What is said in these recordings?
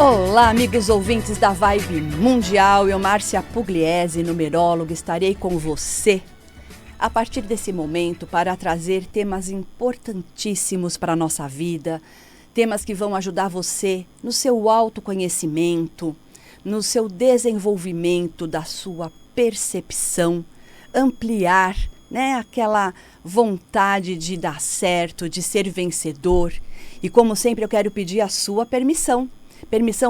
Olá, amigos ouvintes da Vibe Mundial. Eu, Márcia Pugliese, numeróloga, estarei com você a partir desse momento para trazer temas importantíssimos para a nossa vida, temas que vão ajudar você no seu autoconhecimento, no seu desenvolvimento da sua percepção, ampliar, aquela vontade de dar certo, de ser vencedor. E como sempre eu quero pedir a sua permissão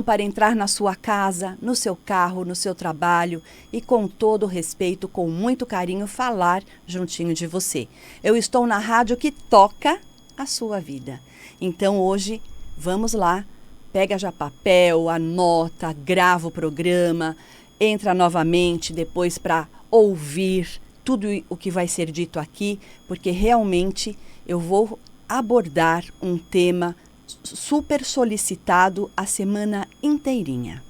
para entrar na sua casa, no seu carro, no seu trabalho e com todo respeito, com muito carinho, falar juntinho de você. Eu estou na rádio que toca a sua vida. Então hoje, vamos lá, pega já papel, anota, grava o programa, entra novamente depois para ouvir tudo o que vai ser dito aqui, porque realmente eu vou abordar um tema super solicitado a semana inteirinha.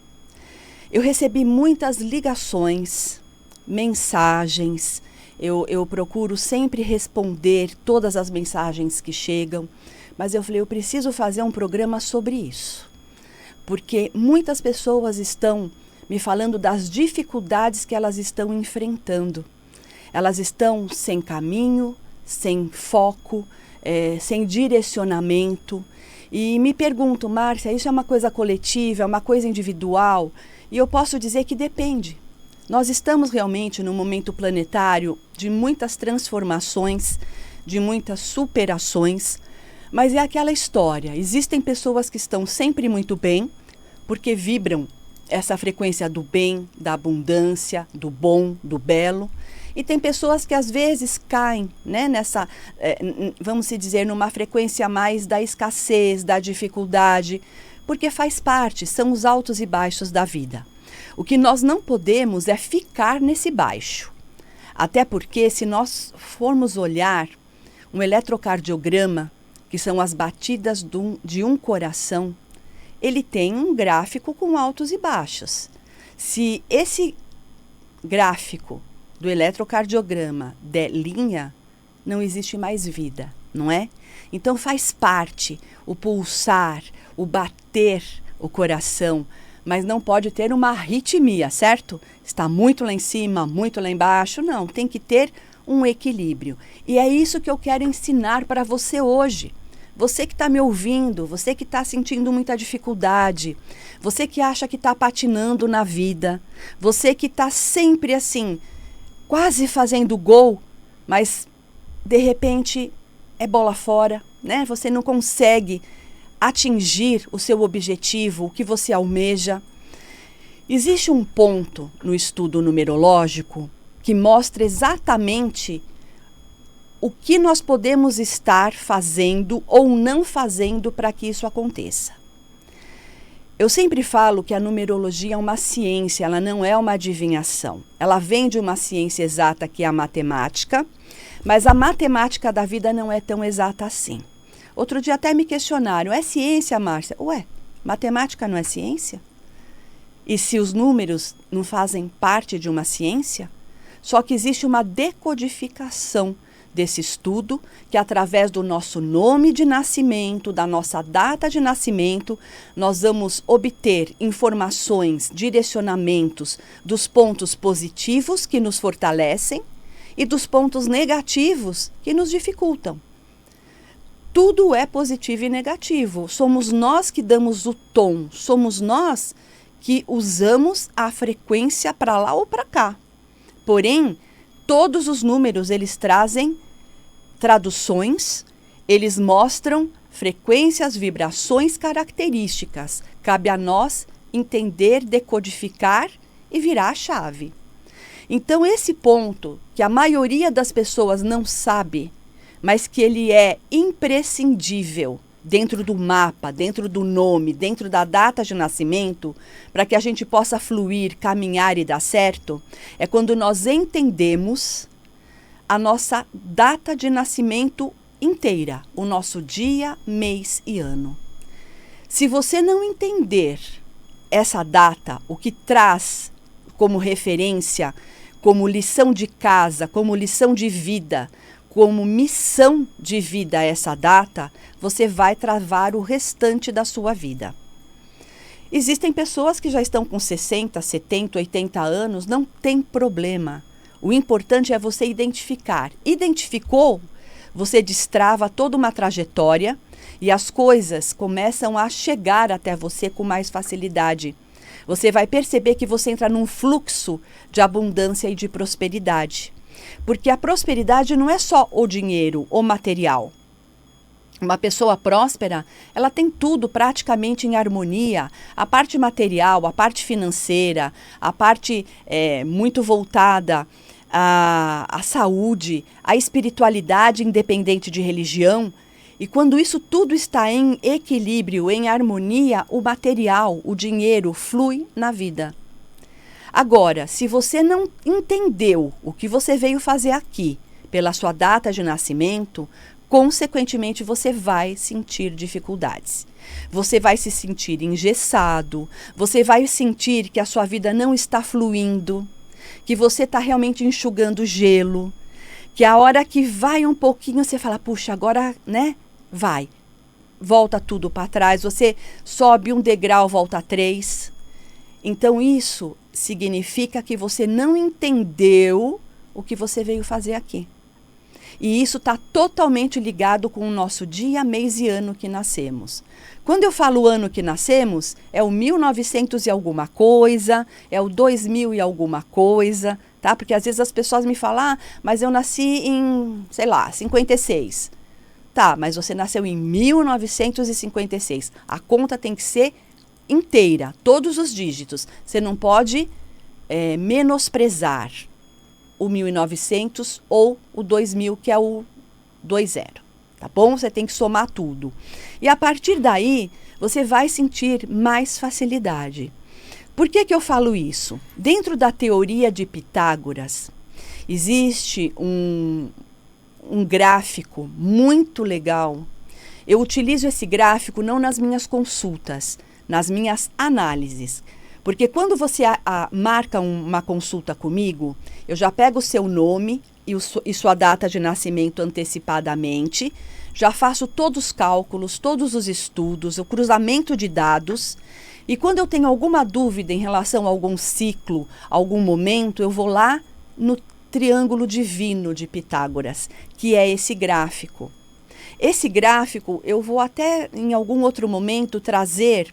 Eu recebi muitas ligações, mensagens, eu procuro sempre responder todas as mensagens que chegam, mas eu falei, eu preciso fazer um programa sobre isso, porque muitas pessoas estão me falando das dificuldades que elas estão enfrentando. Elas estão sem caminho, sem foco, sem direcionamento. E me pergunto, Márcia, isso é uma coisa coletiva, é uma coisa individual? E eu posso dizer que depende. Nós estamos realmente num momento planetário de muitas transformações, de muitas superações, mas é aquela história. Existem pessoas que estão sempre muito bem, porque vibram essa frequência do bem, da abundância, do bom, do belo. E tem pessoas que às vezes caem, nessa, vamos dizer, numa frequência mais da escassez, da dificuldade, porque faz parte, são os altos e baixos da vida. O que nós não podemos é ficar nesse baixo. Até porque se nós formos olhar um eletrocardiograma, que são as batidas de um coração, ele tem um gráfico com altos e baixos. Se esse gráfico do eletrocardiograma der linha, não existe mais vida, não é? Então faz parte o pulsar, o bater o coração, mas não pode ter uma arritmia, certo? Está muito lá em cima, muito lá embaixo, não, tem que ter um equilíbrio. E é isso que eu quero ensinar para você hoje. Você que está me ouvindo, você que está sentindo muita dificuldade, você que acha que está patinando na vida, você que está sempre assim, quase fazendo gol, mas de repente é bola fora, Você não consegue atingir o seu objetivo, o que você almeja. Existe um ponto no estudo numerológico que mostra exatamente o que nós podemos estar fazendo ou não fazendo para que isso aconteça. Eu sempre falo que a numerologia é uma ciência, ela não é uma adivinhação. Ela vem de uma ciência exata que é a matemática, mas a matemática da vida não é tão exata assim. Outro dia até me questionaram, é ciência, Márcia? Ué, matemática não é ciência? E se os números não fazem parte de uma ciência? Só que existe uma decodificação desse estudo, que através do nosso nome de nascimento, da nossa data de nascimento, nós vamos obter informações, direcionamentos dos pontos positivos que nos fortalecem e dos pontos negativos que nos dificultam. Tudo é positivo e negativo. Somos nós que damos o tom, somos nós que usamos a frequência para lá ou para cá. Porém, todos os números, eles trazem traduções, eles mostram frequências, vibrações, características. Cabe a nós entender, decodificar e virar a chave. Então, esse ponto que a maioria das pessoas não sabe, mas que ele é imprescindível dentro do mapa, dentro do nome, dentro da data de nascimento, para que a gente possa fluir, caminhar e dar certo, é quando nós entendemos a nossa data de nascimento inteira, o nosso dia, mês e ano. Se você não entender essa data, o que traz como referência, como lição de casa, como lição de vida, como missão de vida essa data, você vai travar o restante da sua vida. Existem pessoas que já estão com 60, 70, 80 anos, não tem problema. O importante é você identificar. Identificou, você destrava toda uma trajetória e as coisas começam a chegar até você com mais facilidade. Você vai perceber que você entra num fluxo de abundância e de prosperidade. Porque a prosperidade não é só o dinheiro, o material. Uma pessoa próspera, ela tem tudo praticamente em harmonia. A parte material, a parte financeira, a parte muito voltada à saúde, à espiritualidade independente de religião. E quando isso tudo está em equilíbrio, em harmonia, o material, o dinheiro flui na vida. Agora, se você não entendeu o que você veio fazer aqui pela sua data de nascimento, consequentemente você vai sentir dificuldades. Você vai se sentir engessado, você vai sentir que a sua vida não está fluindo, que você está realmente enxugando gelo, que a hora que vai um pouquinho você fala, puxa, agora, né? Vai. Volta tudo para trás, você sobe um degrau, volta 3. Então isso significa que você não entendeu o que você veio fazer aqui. E isso está totalmente ligado com o nosso dia, mês e ano que nascemos. Quando eu falo ano que nascemos, é o 1900 e alguma coisa, é o 2000 e alguma coisa, tá? Porque às vezes as pessoas me falam, mas eu nasci em, sei lá, 56. Tá, mas você nasceu em 1956. A conta tem que ser inteira, todos os dígitos. Você não pode menosprezar o 1900 ou o 2000, que é o 20, tá bom? Você tem que somar tudo. E a partir daí, você vai sentir mais facilidade. Por que eu falo isso? Dentro da teoria de Pitágoras, existe um gráfico muito legal. Eu utilizo esse gráfico não nas minhas consultas, nas minhas análises. Porque quando você marca uma consulta comigo, eu já pego o seu nome e sua data de nascimento antecipadamente, já faço todos os cálculos, todos os estudos, o cruzamento de dados, e quando eu tenho alguma dúvida em relação a algum ciclo, algum momento, eu vou lá no triângulo divino de Pitágoras, que é esse gráfico. Esse gráfico eu vou até em algum outro momento trazer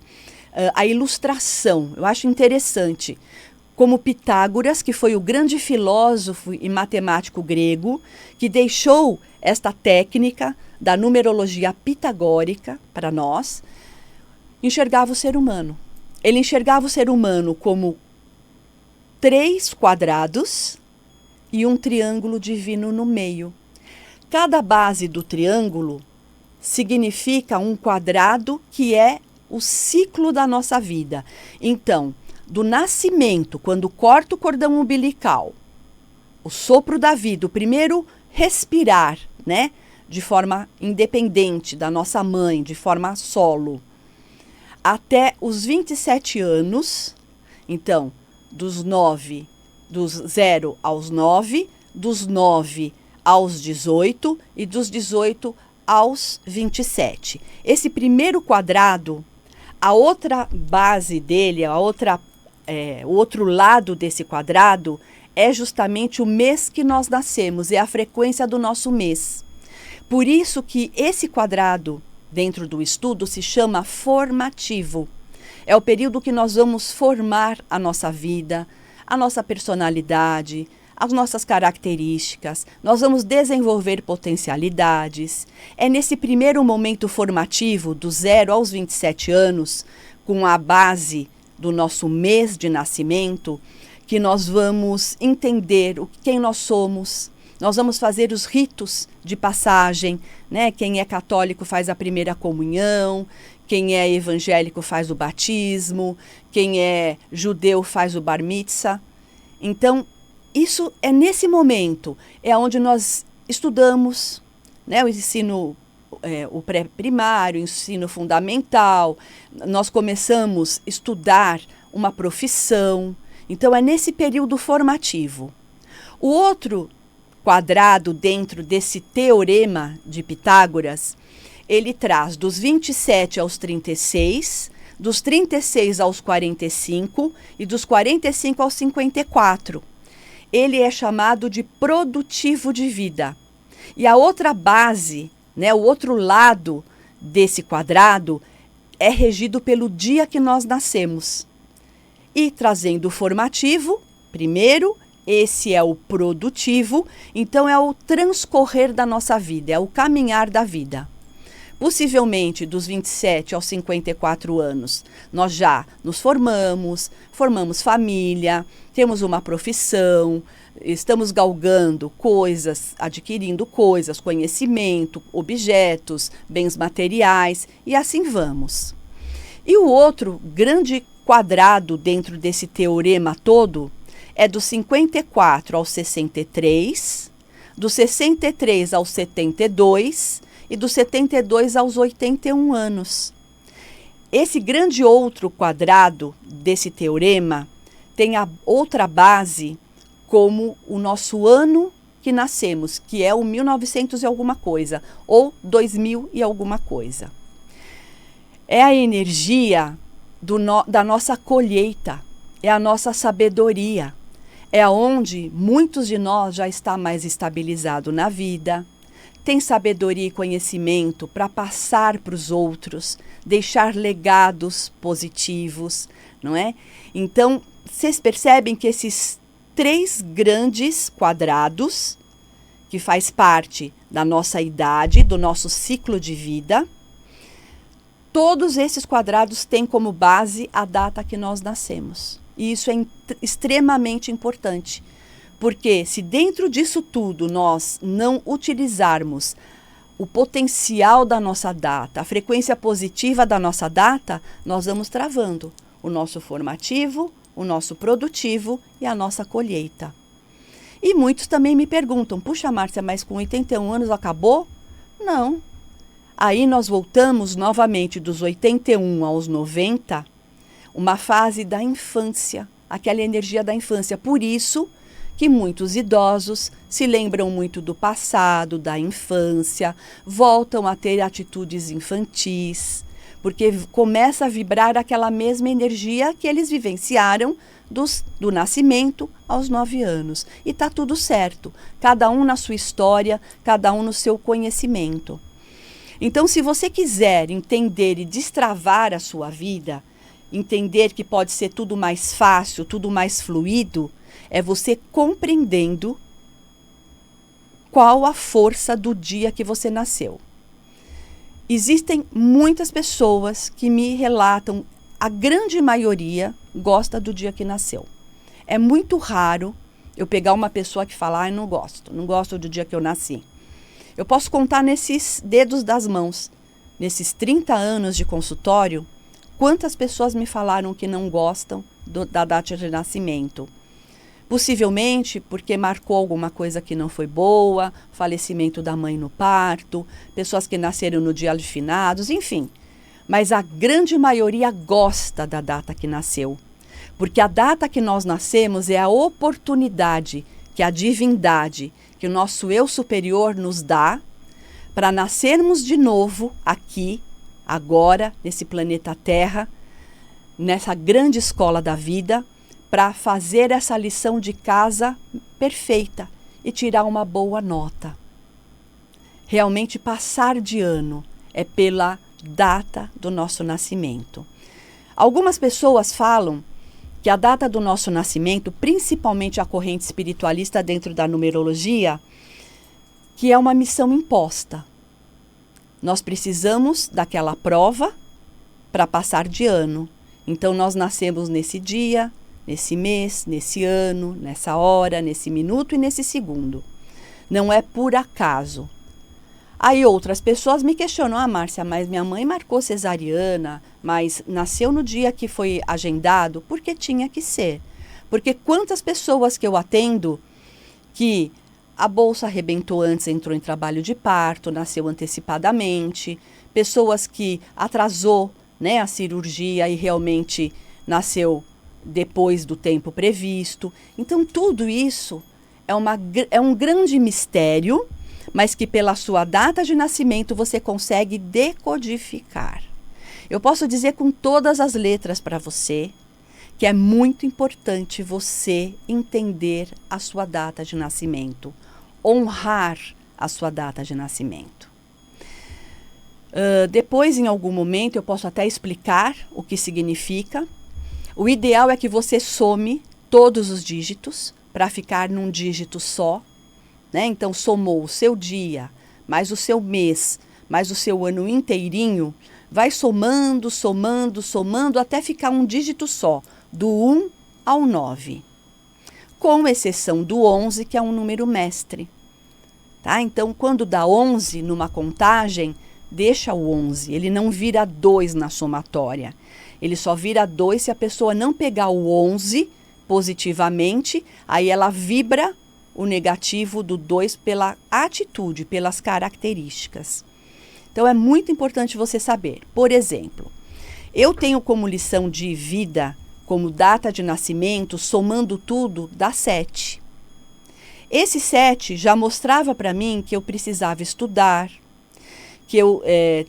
a ilustração. Eu acho interessante como Pitágoras, que foi o grande filósofo e matemático grego, que deixou esta técnica da numerologia pitagórica para nós, enxergava o ser humano. Ele enxergava o ser humano como 3 quadrados e um triângulo divino no meio. Cada base do triângulo significa um quadrado que é o ciclo da nossa vida. Então, do nascimento, quando corta o cordão umbilical, o sopro da vida, o primeiro respirar, né, de forma independente da nossa mãe, de forma solo, até os 27 anos, então, dos 0 aos 9, dos 9 aos 18 e dos 18 aos 27. Esse primeiro quadrado, a outra base dele, o outro lado desse quadrado é justamente o mês que nós nascemos, é a frequência do nosso mês. Por isso que esse quadrado, dentro do estudo, se chama formativo. É o período que nós vamos formar a nossa vida, a nossa personalidade, as nossas características, nós vamos desenvolver potencialidades. É nesse primeiro momento formativo, do 0 aos 27 anos, com a base do nosso mês de nascimento, que nós vamos entender quem nós somos. Nós vamos fazer os ritos de passagem, né? Quem é católico faz a primeira comunhão, quem é evangélico faz o batismo, quem é judeu faz o bar mitzvah. Então, isso é nesse momento, é onde nós estudamos, né, o ensino, o pré-primário, o ensino fundamental, nós começamos a estudar uma profissão. Então, é nesse período formativo. O outro quadrado dentro desse teorema de Pitágoras, ele traz dos 27 aos 36, dos 36 aos 45 e dos 45 aos 54. Ele é chamado de produtivo de vida. E a outra base, né, o outro lado desse quadrado é regido pelo dia que nós nascemos. E trazendo o formativo, primeiro, esse é o produtivo, então é o transcorrer da nossa vida, é o caminhar da vida. Possivelmente, dos 27 aos 54 anos, nós já nos formamos família, temos uma profissão, estamos galgando coisas, adquirindo coisas, conhecimento, objetos, bens materiais e assim vamos. E o outro grande quadrado dentro desse teorema todo é dos 54 aos 63, dos 63 aos 72 e dos 72 aos 81 anos. Esse grande outro quadrado desse teorema tem a outra base como o nosso ano que nascemos, que é o 1900 e alguma coisa, ou 2000 e alguma coisa. É a energia da nossa colheita, é a nossa sabedoria, é onde muitos de nós já está mais estabilizado na vida, tem sabedoria e conhecimento para passar para os outros, deixar legados positivos, não é? Então, vocês percebem que esses 3 grandes quadrados, que faz parte da nossa idade, do nosso ciclo de vida, todos esses quadrados têm como base a data que nós nascemos. E isso é extremamente importante, porque se dentro disso tudo nós não utilizarmos o potencial da nossa data, a frequência positiva da nossa data, nós vamos travando o nosso formativo, o nosso produtivo e a nossa colheita. E muitos também me perguntam, puxa Márcia, mas com 81 anos acabou? Não. Aí nós voltamos novamente dos 81 aos 90, uma fase da infância, aquela energia da infância. Por isso que muitos idosos se lembram muito do passado, da infância, voltam a ter atitudes infantis, porque começa a vibrar aquela mesma energia que eles vivenciaram do nascimento aos 9 anos. E está tudo certo, cada um na sua história, cada um no seu conhecimento. Então, se você quiser entender e destravar a sua vida, entender que pode ser tudo mais fácil, tudo mais fluido, é você compreendendo qual a força do dia que você nasceu. Existem muitas pessoas que me relatam, a grande maioria gosta do dia que nasceu. É muito raro eu pegar uma pessoa que fala, não gosto do dia que eu nasci. Eu posso contar nesses dedos das mãos, nesses 30 anos de consultório, quantas pessoas me falaram que não gostam da data de nascimento. Possivelmente porque marcou alguma coisa que não foi boa, falecimento da mãe no parto, pessoas que nasceram no dia de finados, enfim. Mas a grande maioria gosta da data que nasceu. Porque a data que nós nascemos é a oportunidade que a divindade, que o nosso eu superior nos dá para nascermos de novo aqui, agora, nesse planeta Terra, nessa grande escola da vida, para fazer essa lição de casa perfeita e tirar uma boa nota. Realmente passar de ano é pela data do nosso nascimento. Algumas pessoas falam que a data do nosso nascimento, principalmente a corrente espiritualista dentro da numerologia, que é uma missão imposta. Nós precisamos daquela prova para passar de ano. Então nós nascemos nesse dia, nesse mês, nesse ano, nessa hora, nesse minuto e nesse segundo. Não é por acaso. Aí outras pessoas me questionam, Márcia, mas minha mãe marcou cesariana, mas nasceu no dia que foi agendado, porque tinha que ser. Porque quantas pessoas que eu atendo que a bolsa arrebentou antes, entrou em trabalho de parto, nasceu antecipadamente, pessoas que atrasou, né, a cirurgia e realmente nasceu depois do tempo previsto. Então, tudo isso é um grande mistério, mas que pela sua data de nascimento você consegue decodificar. Eu posso dizer com todas as letras para você que é muito importante você entender a sua data de nascimento, honrar a sua data de nascimento. Depois, em algum momento, eu posso até explicar o que significa. O ideal é que você some todos os dígitos para ficar num dígito só, né? Então, somou o seu dia, mais o seu mês, mais o seu ano inteirinho, vai somando, somando, somando, até ficar um dígito só, do 1 ao 9. Com exceção do 11, que é um número mestre. Tá? Então, quando dá 11 numa contagem, deixa o 11. Ele não vira 2 na somatória. Ele só vira 2 se a pessoa não pegar o 11 positivamente, aí ela vibra o negativo do 2 pela atitude, pelas características. Então, é muito importante você saber. Por exemplo, eu tenho como lição de vida, como data de nascimento, somando tudo, dá 7. Esse 7 já mostrava para mim que eu precisava estudar, que eu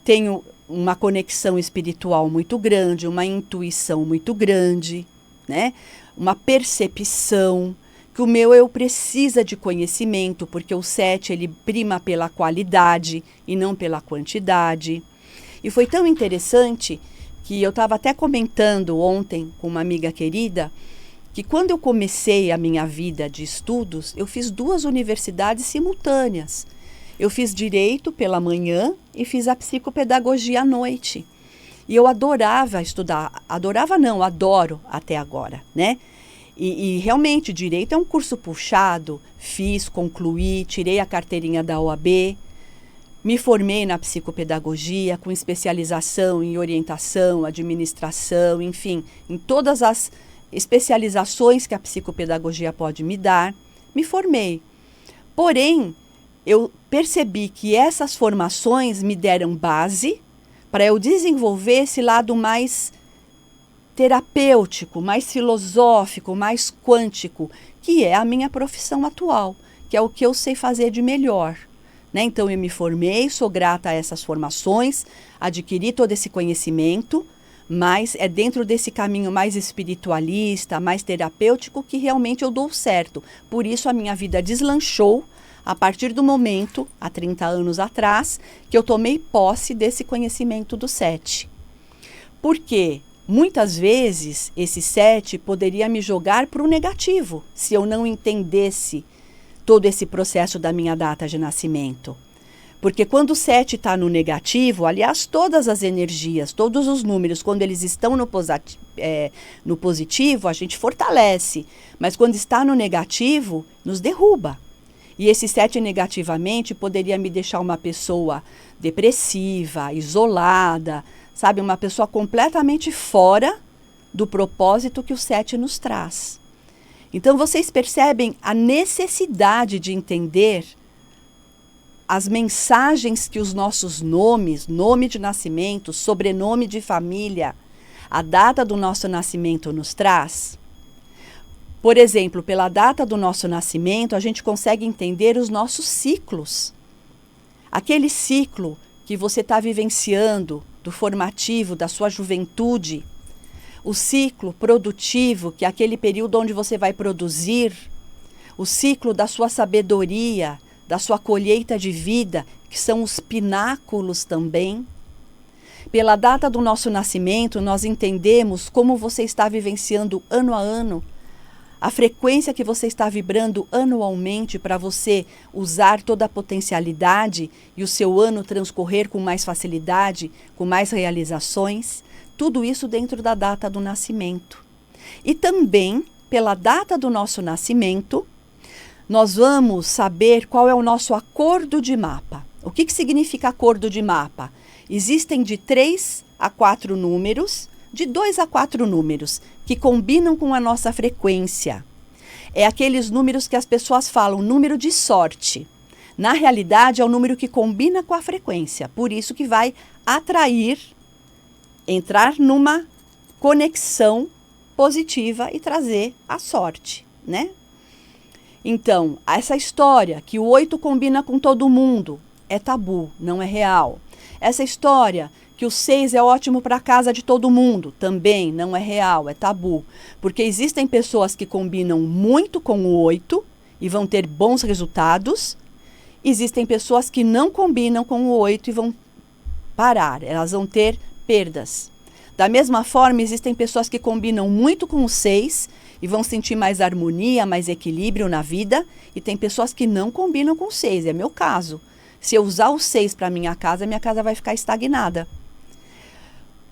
tenho uma conexão espiritual muito grande, uma intuição muito grande, né? Uma percepção, que o meu eu precisa de conhecimento, porque o 7 ele prima pela qualidade e não pela quantidade. E foi tão interessante que eu estava até comentando ontem com uma amiga querida, que quando eu comecei a minha vida de estudos, eu fiz 2 universidades simultâneas. Eu fiz Direito pela manhã e fiz a Psicopedagogia à noite. E eu adorava estudar, adoro até agora, né? E realmente, Direito é um curso puxado, fiz, concluí, tirei a carteirinha da OAB, me formei na psicopedagogia com especialização em orientação, administração, enfim, em todas as especializações que a psicopedagogia pode me dar, me formei. Porém, eu percebi que essas formações me deram base para eu desenvolver esse lado mais terapêutico, mais filosófico, mais quântico, que é a minha profissão atual, que é o que eu sei fazer de melhor. Né? Então, eu me formei, sou grata a essas formações, adquiri todo esse conhecimento, mas é dentro desse caminho mais espiritualista, mais terapêutico, que realmente eu dou certo. Por isso, a minha vida deslanchou a partir do momento, há 30 anos atrás, que eu tomei posse desse conhecimento do 7. Por quê? Muitas vezes, esse 7 poderia me jogar para o negativo, se eu não entendesse todo esse processo da minha data de nascimento. Porque quando o 7 está no negativo, aliás, todas as energias, todos os números, quando eles estão no positivo, a gente fortalece. Mas quando está no negativo, nos derruba. E esse 7 negativamente poderia me deixar uma pessoa depressiva, isolada, sabe? Uma pessoa completamente fora do propósito que o 7 nos traz. Então, vocês percebem a necessidade de entender as mensagens que os nossos nomes, nome de nascimento, sobrenome de família, a data do nosso nascimento nos traz? Por exemplo, pela data do nosso nascimento, a gente consegue entender os nossos ciclos. Aquele ciclo que você está vivenciando, do formativo, da sua juventude, o ciclo produtivo, que é aquele período onde você vai produzir, o ciclo da sua sabedoria, da sua colheita de vida, que são os pináculos também. Pela data do nosso nascimento, nós entendemos como você está vivenciando ano a ano, a frequência que você está vibrando anualmente para você usar toda a potencialidade e o seu ano transcorrer com mais facilidade, com mais realizações. Tudo isso dentro da data do nascimento. E também, pela data do nosso nascimento, nós vamos saber qual é o nosso acordo de mapa. O que significa acordo de mapa? Existem de 3 a 4 números, de 2 a 4 números, que combinam com a nossa frequência. É aqueles números que as pessoas falam, número de sorte. Na realidade, é o número que combina com a frequência, por isso que vai atrair, entrar numa conexão positiva e trazer a sorte, né? Então, essa história que o 8 combina com todo mundo é tabu, não é real. Essa história que o 6 é ótimo para a casa de todo mundo, também não é real, é tabu. Porque existem pessoas que combinam muito com o 8 e vão ter bons resultados. Existem pessoas que não combinam com o 8 e vão parar, elas vão ter perdas. Da mesma forma, existem pessoas que combinam muito com o 6 e vão sentir mais harmonia, mais equilíbrio na vida. E tem pessoas que não combinam com o 6, é meu caso. Se eu usar o 6 para minha casa vai ficar estagnada.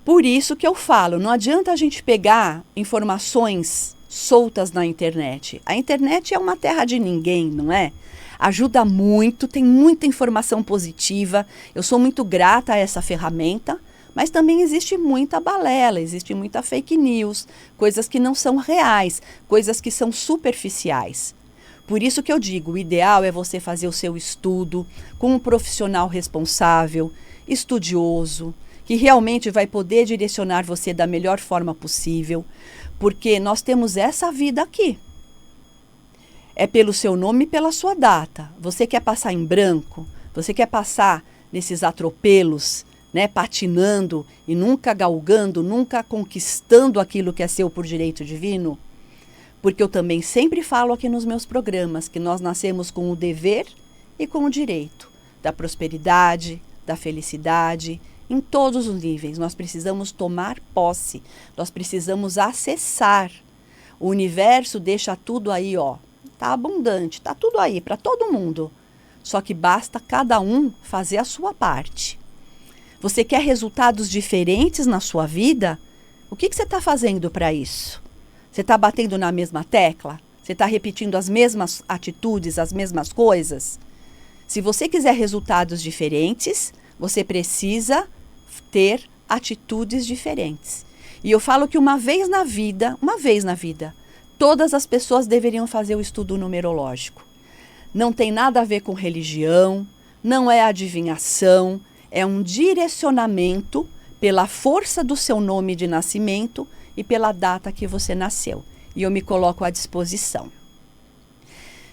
Por isso que eu falo, não adianta a gente pegar informações soltas na internet. A internet é uma terra de ninguém, não é? Ajuda muito, tem muita informação positiva. Eu sou muito grata a essa ferramenta, mas também existe muita balela, existe muita fake news, coisas que não são reais, coisas que são superficiais. Por isso que eu digo, o ideal é você fazer o seu estudo com um profissional responsável, estudioso, que realmente vai poder direcionar você da melhor forma possível, porque nós temos essa vida aqui. É pelo seu nome e pela sua data. Você quer passar em branco? Você quer passar nesses atropelos, né, patinando e nunca galgando, nunca conquistando aquilo que é seu por direito divino? Porque eu também sempre falo aqui nos meus programas que nós nascemos com o dever e com o direito da prosperidade, da felicidade, em todos os níveis. Nós precisamos tomar posse, nós precisamos acessar. O universo deixa tudo aí, ó, tá abundante, tá tudo aí para todo mundo. Só que basta cada um fazer a sua parte. Você quer resultados diferentes na sua vida? O que você está fazendo para isso? Você está batendo na mesma tecla? Você está repetindo as mesmas atitudes, as mesmas coisas? Se você quiser resultados diferentes, você precisa ter atitudes diferentes. E eu falo que uma vez na vida, todas as pessoas deveriam fazer o estudo numerológico. Não tem nada a ver com religião, não é adivinhação, é um direcionamento pela força do seu nome de nascimento e pela data que você nasceu. E eu me coloco à disposição.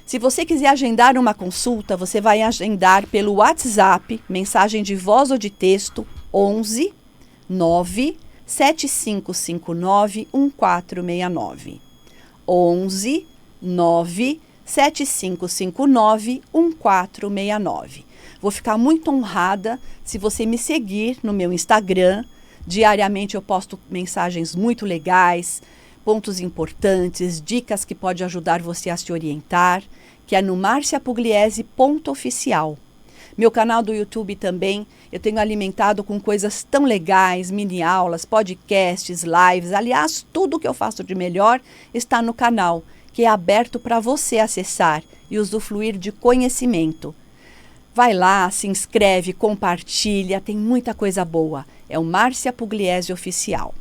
Se você quiser agendar uma consulta, você vai agendar pelo WhatsApp, mensagem de voz ou de texto, 11 9 7559 1469. 11 9 7559 1469. Vou ficar muito honrada se você me seguir no meu Instagram. Diariamente eu posto mensagens muito legais, pontos importantes, dicas que podem ajudar você a se orientar, que é no marciapugliese.oficial. Meu canal do YouTube também, eu tenho alimentado com coisas tão legais, mini aulas, podcasts, lives. Aliás, tudo que eu faço de melhor está no canal, que é aberto para você acessar e usufruir de conhecimento. Vai lá, se inscreve, compartilha, tem muita coisa boa. É o Márcia Pugliese Oficial.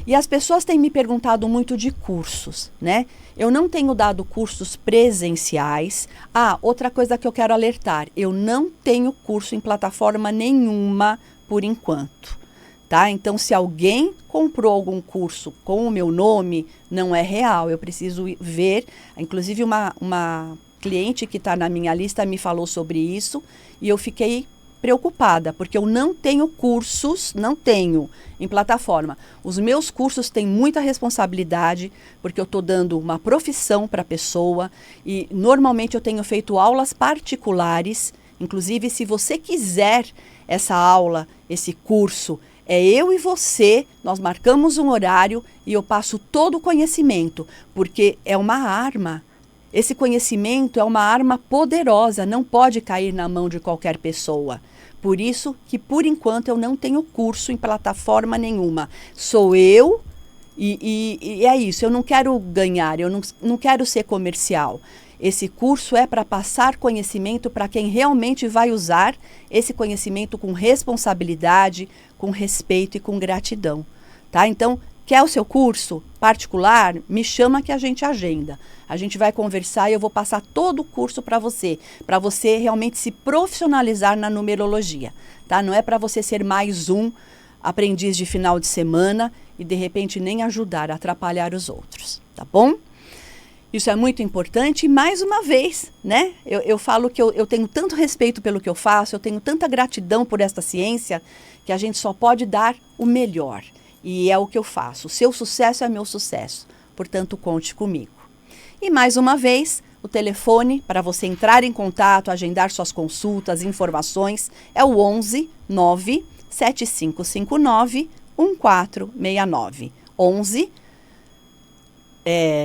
E as pessoas têm me perguntado muito de cursos, né? Eu não tenho dado cursos presenciais. Outra coisa que eu quero alertar, eu não tenho curso em plataforma nenhuma por enquanto, tá? Então, se alguém comprou algum curso com o meu nome, não é real, eu preciso ver. Inclusive, uma cliente que está na minha lista me falou sobre isso e eu fiquei preocupada, porque eu não tenho cursos, em plataforma. Os meus cursos têm muita responsabilidade, porque eu estou dando uma profissão para a pessoa e normalmente eu tenho feito aulas particulares. Inclusive, se você quiser essa aula, esse curso, é eu e você, nós marcamos um horário e eu passo todo o conhecimento, porque é uma arma. Esse conhecimento é uma arma poderosa, não pode cair na mão de qualquer pessoa. Por isso que, por enquanto, eu não tenho curso em plataforma nenhuma. Sou eu e é isso. Eu não quero ganhar, eu não quero ser comercial. Esse curso é para passar conhecimento para quem realmente vai usar esse conhecimento com responsabilidade, com respeito e com gratidão. Tá? Então, quer o seu curso particular? Me chama que a gente agenda. A gente vai conversar e eu vou passar todo o curso para você realmente se profissionalizar na numerologia, tá? Não é para você ser mais um aprendiz de final de semana e de repente nem ajudar, atrapalhar os outros, tá bom? Isso é muito importante e, mais uma vez, né? Eu falo que eu tenho tanto respeito pelo que eu faço, eu tenho tanta gratidão por esta ciência, que a gente só pode dar o melhor. E é o que eu faço. O seu sucesso é meu sucesso. Portanto, conte comigo. E, mais uma vez, o telefone para você entrar em contato, agendar suas consultas, informações, é o 11 9 7559 1469. 11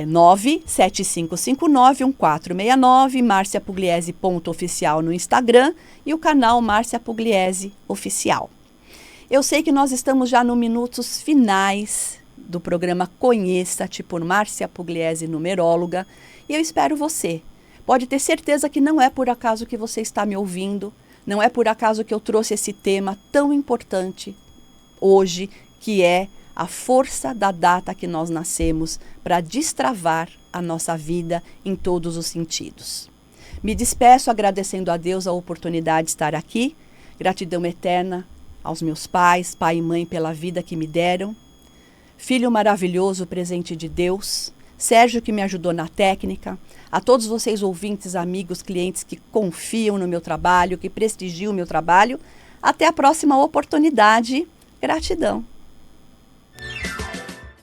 975591469, marciapugliese.oficial no Instagram e o canal Márcia Pugliese Oficial. Eu sei que nós estamos já nos minutos finais do programa Conheça-te por Márcia Pugliese, numeróloga, e eu espero você. Pode ter certeza que não é por acaso que você está me ouvindo, não é por acaso que eu trouxe esse tema tão importante hoje, que é a força da data que nós nascemos para destravar a nossa vida em todos os sentidos. Me despeço agradecendo a Deus a oportunidade de estar aqui, gratidão eterna aos meus pais, pai e mãe pela vida que me deram, filho maravilhoso, presente de Deus, Sérgio que me ajudou na técnica, a todos vocês ouvintes, amigos, clientes que confiam no meu trabalho, que prestigiam o meu trabalho. Até a próxima oportunidade. Gratidão.